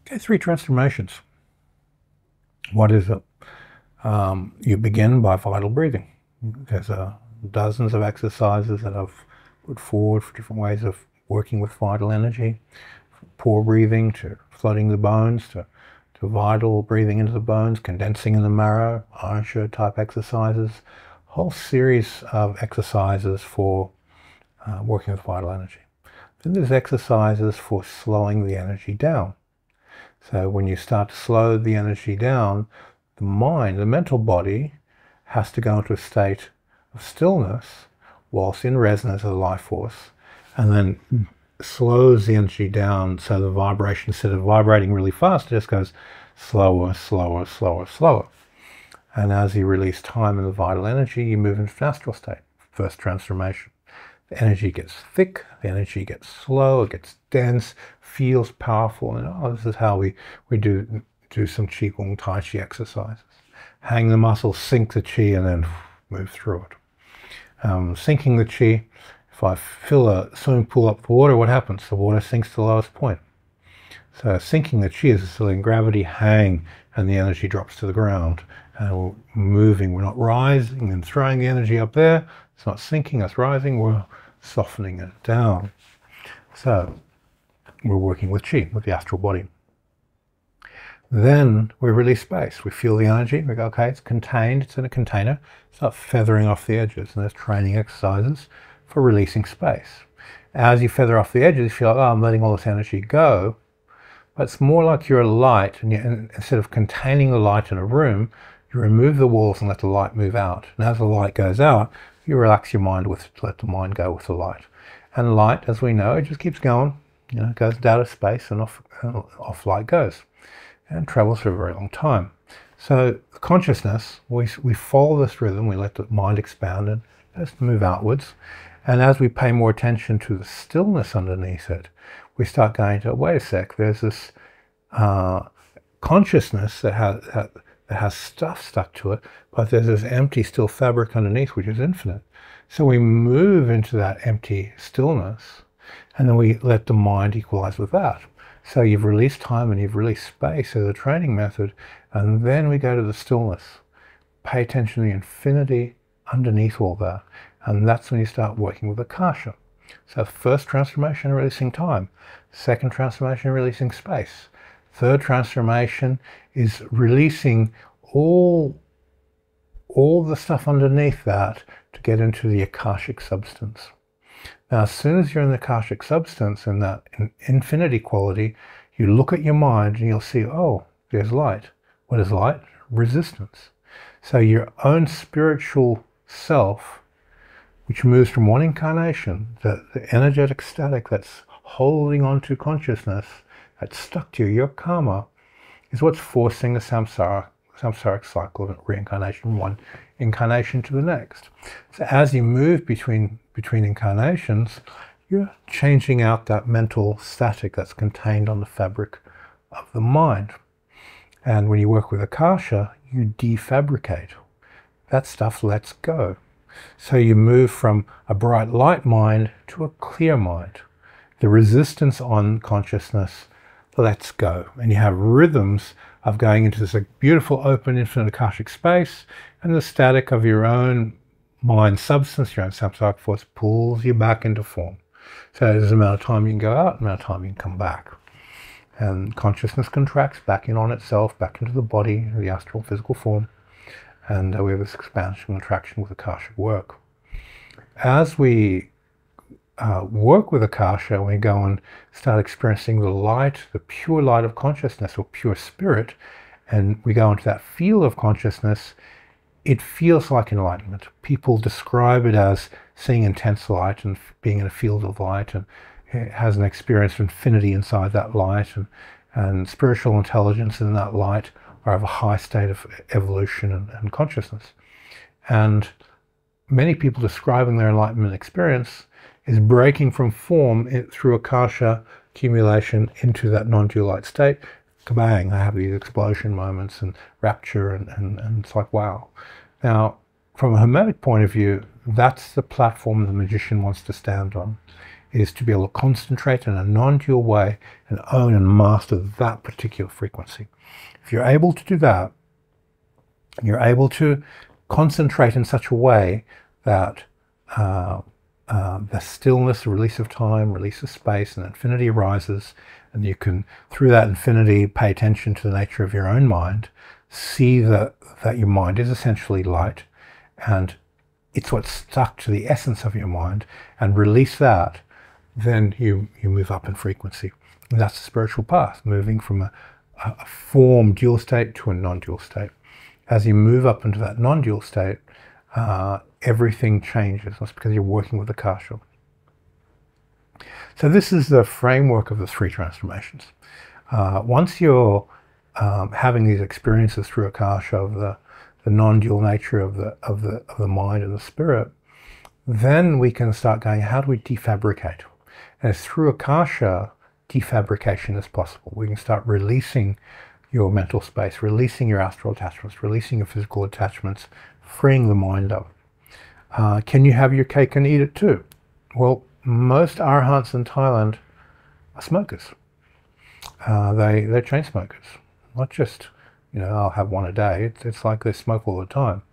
Okay, 3 transformations. What is it? You begin by vital breathing. There's dozens of exercises that I've put forward for different ways of working with vital energy. From pore breathing to flooding the bones to vital breathing into the bones, condensing in the marrow, Arsha type exercises. A whole series of exercises for working with vital energy. Then there's exercises for slowing the energy down. So when you start to slow the energy down, the mind, the mental body, has to go into a state of stillness whilst in resonance with the life force, and then slows the energy down so the vibration, instead of vibrating really fast, it just goes slower, slower, slower, slower. And as you release time and the vital energy, you move into an astral state. First transformation. The energy gets thick, the energy gets slow, it gets dense, feels powerful, and this is how we do some Qigong Tai Chi exercises. Hang the muscles, sink the Qi, and then move through it. Sinking the Qi, if I fill a swimming pool up with water, what happens? The water sinks to the lowest point. So sinking the Qi is letting gravity hang and the energy drops to the ground. And we're moving, we're not rising and throwing the energy up there. It's not sinking, it's rising, we're softening it down. So we're working with Qi, with the astral body. Then we release space. We feel the energy. We go, okay, it's contained, it's in a container. Start feathering off the edges. And there's training exercises for releasing space. As you feather off the edges, you feel like, oh, I'm letting all this energy go. But it's more like you're a light, and instead of containing the light in a room, you remove the walls and let the light move out. And as the light goes out, you relax your mind let the mind go with the light. And light, as we know, it just keeps going. It goes out of space and off light goes. And travels for a very long time. So the consciousness, we follow this rhythm, we let the mind expand and just move outwards. And as we pay more attention to the stillness underneath it, we start going to, wait a sec, there's this consciousness that has stuff stuck to it, but there's this empty, still fabric underneath, which is infinite. So we move into that empty stillness, and then we let the mind equalize with that. So you've released time and you've released space as a training method, and then we go to the stillness. Pay attention to the infinity underneath all that, and that's when you start working with Akasha. So first transformation, releasing time. Second transformation, releasing space. Third transformation is releasing all the stuff underneath that to get into the Akashic substance. Now, as soon as you're in the Akashic substance, in that infinity quality, you look at your mind and you'll see, oh, there's light. What is light? Resistance. So your own spiritual self, which moves from one incarnation, the energetic static that's holding on to consciousness, that's stuck to you, your karma, is what's forcing the samsaric cycle of reincarnation from one incarnation to the next. So as you move between incarnations, you're changing out that mental static that's contained on the fabric of the mind. And when you work with Akasha, you defabricate. That stuff lets go. So you move from a bright light mind to a clear mind. The resistance on consciousness lets go. And you have rhythms of going into this beautiful, open, infinite Akashic space, and the static of your own mind substance, your own samsaric force, pulls you back into form. So there's an amount of time you can go out, an amount of time you can come back. And consciousness contracts back in on itself, back into the body, the astral physical form. And we have this expansion and contraction with Akashic work. As we work with Akasha, we go and start experiencing the light, the pure light of consciousness, or pure spirit, and we go into that field of consciousness, it feels like enlightenment. People describe it as seeing intense light and being in a field of light, and it has an experience of infinity inside that light, and spiritual intelligence in that light are of a high state of evolution and consciousness. And many people describing their enlightenment experience is breaking from form through Akasha accumulation into that non-dual light state. Kabang, I have these explosion moments and rapture, and it's like, wow. Now, from a Hermetic point of view, that's the platform the magician wants to stand on. is to be able to concentrate in a non-dual way and own and master that particular frequency. If you're able to do that, you're able to concentrate in such a way that the stillness, the release of time, release of space, and infinity arises, and you can, through that infinity, pay attention to the nature of your own mind, see that your mind is essentially light, and it's what's stuck to the essence of your mind, and release that, then you move up in frequency. And that's the spiritual path, moving from a form dual state to a non-dual state. As you move up into that non-dual state, everything changes. That's because you're working with Akasha. So this is the framework of the three transformations. Once you're having these experiences through Akasha of the non-dual nature of the mind and the spirit, then we can start going, how do we defabricate? And it's through Akasha defabrication is possible. We can start releasing your mental space, releasing your astral attachments, releasing your physical attachments, freeing the mind up. Can you have your cake and eat it too? Well, most arhats in Thailand are smokers. They're chain smokers. Not just, I'll have one a day. It's like they smoke all the time.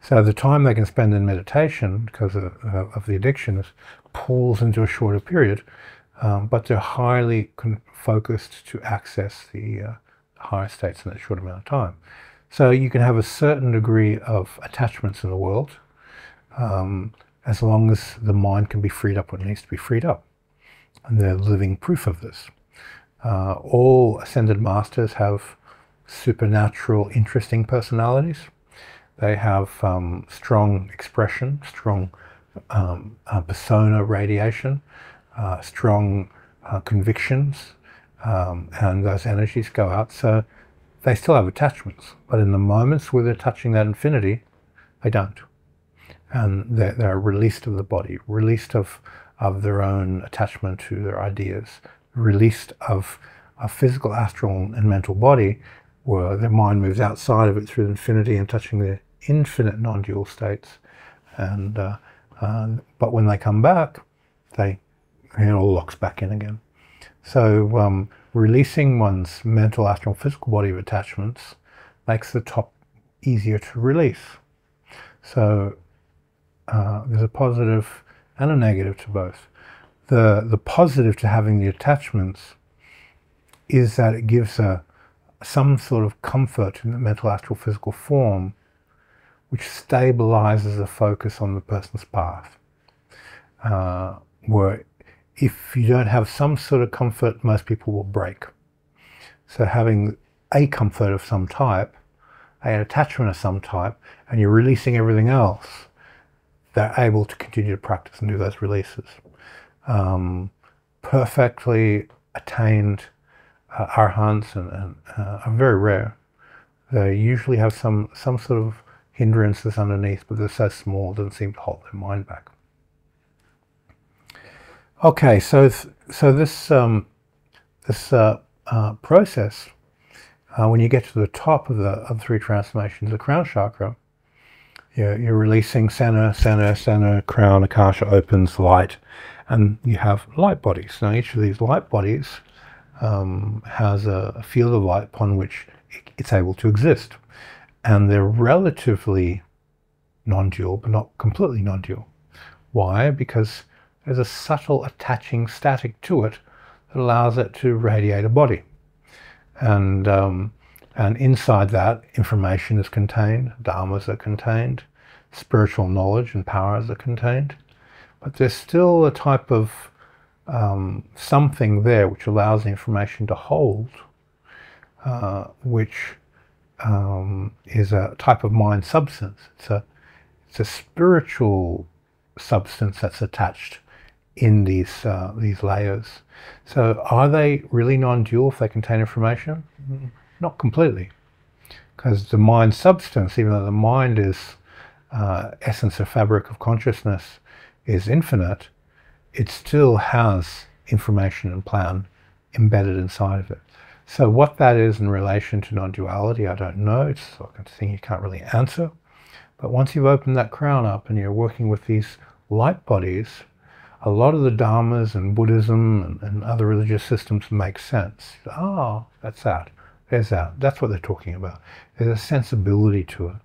So the time they can spend in meditation, because of the addictions, pulls into a shorter period, but they're highly focused to access the higher states in that short amount of time. So you can have a certain degree of attachments in the world, as long as the mind can be freed up when it needs to be freed up. And they're living proof of this. All ascended masters have supernatural, interesting personalities. They have strong expression, strong persona radiation, strong convictions, and those energies go out. So they still have attachments, but in the moments where they're touching that infinity, they don't. And they're released of the body, released of their own attachment to their ideas, released of a physical, astral, and mental body, where their mind moves outside of it through infinity and touching the infinite non-dual states. And but when they come back, it all locks back in again. So releasing one's mental, astral, physical body of attachments makes the top easier to release. So there's a positive and a negative to both. The positive to having the attachments is that it gives some sort of comfort in the mental, astral, physical form, which stabilizes the focus on the person's path. Where if you don't have some sort of comfort, most people will break. So having a comfort of some type, an attachment of some type, and you're releasing everything else, they're able to continue to practice and do those releases. Perfectly attained arhants are very rare. They usually have some sort of hindrances underneath, but they're so small it doesn't seem to hold their mind back. Okay, so this process, when you get to the top of the three transformations, the crown chakra, you're releasing center, crown, akasha opens, light, and you have light bodies. Now each of these light bodies has a field of light upon which it's able to exist. And they're relatively non-dual, but not completely non-dual. Why? Because there's a subtle attaching static to it that allows it to radiate a body. And inside that, information is contained, dharmas are contained, spiritual knowledge and powers are contained. But there's still a type of something there which allows the information to hold, which is a type of mind substance. It's a spiritual substance that's attached in these layers. So are they really non-dual if they contain information? Not completely, because the mind substance, even though the mind is essence or fabric of consciousness, is infinite, it still has information and plan embedded inside of it. So what that is in relation to non-duality, I don't know. It's a thing you can't really answer. But once you've opened that crown up and you're working with these light bodies, a lot of the Dharmas and Buddhism and other religious systems make sense. Oh, that's that. There's that. That's what they're talking about. There's a sensibility to it.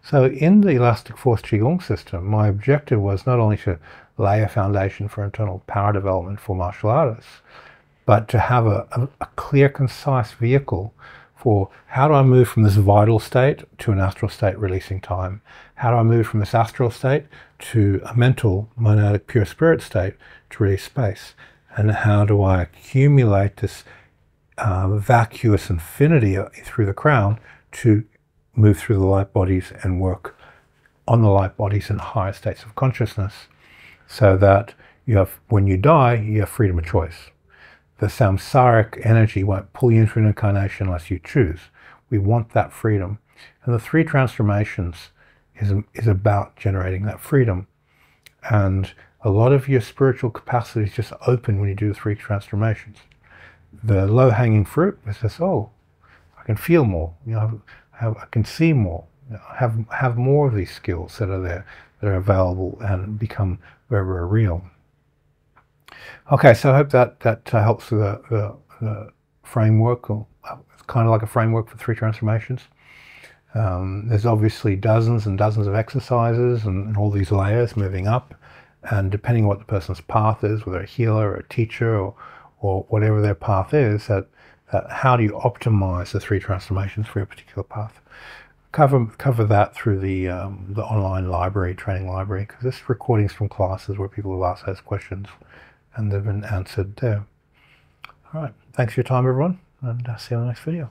So in the Elastic Force Qigong system, my objective was not only to lay a foundation for internal power development for martial artists, but to have a clear, concise vehicle for how do I move from this vital state to an astral state releasing time? How do I move from this astral state to a mental, monadic, pure spirit state to release space? And how do I accumulate this vacuous infinity through the crown to move through the light bodies and work on the light bodies in higher states of consciousness, so that you have, when you die, you have freedom of choice. The samsaric energy won't pull you into an incarnation unless you choose. We want that freedom. And the 3 transformations is about generating that freedom. And a lot of your spiritual capacities just open when you do the 3 transformations. The low-hanging fruit is just, oh, I can feel more. You know, I can see more. You know, have more of these skills that are there, that are available and become very, very real. Okay, so I hope that helps with the framework. It's kind of like a framework for 3 transformations. There's obviously dozens and dozens of exercises and all these layers moving up, and depending on what the person's path is, whether a healer or a teacher or whatever their path is, that how do you optimize the 3 transformations for your particular path? Cover that through the online library, training library, because this recordings from classes where people have asked those questions and they've been answered there. All right, thanks for your time, everyone, and see you in the next video.